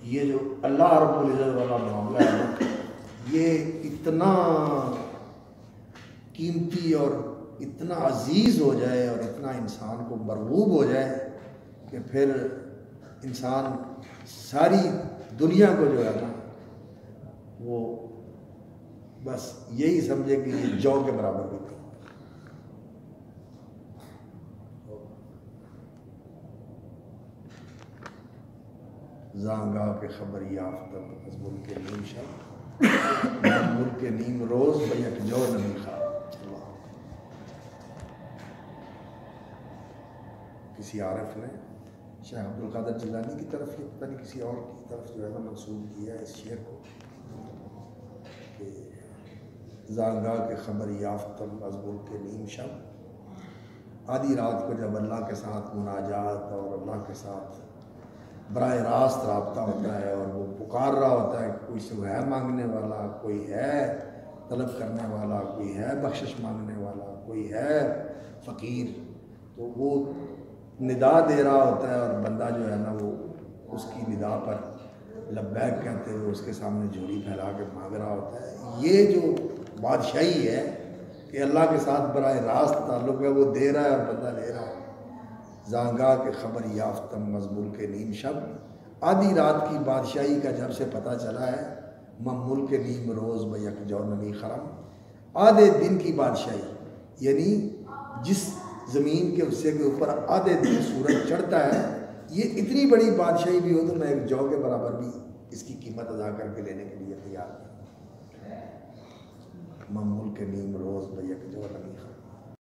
یہ جو اللہ رب العزت والا معاملہ ہے نا، یہ اتنا قیمتی اور اتنا عزیز ہو جائے اور اتنا انسان کو مرغوب ہو جائے کہ پھر انسان ساری دنیا کو جو ہے نا وہ بس یہی سمجھے کہ یہ جو کے برابر بھی نہیں۔ زانگاہ کے خبر یافتم از ملک نیم شب ملک نیم روز بیک جو نمی خواب۔ کسی عارف نے شیخ عبدالقادر جیلانی کی طرف یا پتہ نہیں کسی اور کی طرف جو ہے نا منسوب کیا ہے اس شعر کو کہ زانگاہ کے خبر یافتم از ملک نیم شب، آدھی رات کو جب اللہ کے ساتھ مناجات اور اللہ کے ساتھ براہ راست رابطہ ہوتا ہے اور وہ پکار رہا ہوتا ہے، کوئی سے ہے مانگنے والا، کوئی ہے طلب کرنے والا، کوئی ہے بخشش مانگنے والا، کوئی ہے فقیر، تو وہ ندا دے رہا ہوتا ہے اور بندہ جو ہے نا وہ اس کی ندا پر لبیک کہتے ہوئے اس کے سامنے جھولی پھیلا کے مانگ رہا ہوتا ہے۔ یہ جو بادشاہی ہے کہ اللہ کے ساتھ براہ راست تعلق ہے، وہ دے رہا ہے اور بندہ لے رہا ہے۔ زانگاہ کے خبر یافتم مز ملک نیم شب، آدھی رات کی بادشاہی کا جب سے پتہ چلا ہے، ملک نیم روز بیک جو نمی خرم، آدھے دن کی بادشاہی، یعنی جس زمین کے حصے کے اوپر آدھے دن سورج چڑھتا ہے، یہ اتنی بڑی بادشاہی بھی ہو تو میں ایک جو کے برابر بھی اس کی قیمت ادا کر کے لینے کے لیے تیار ہوں۔ ملک نیم روز بیک جو نمی خرم۔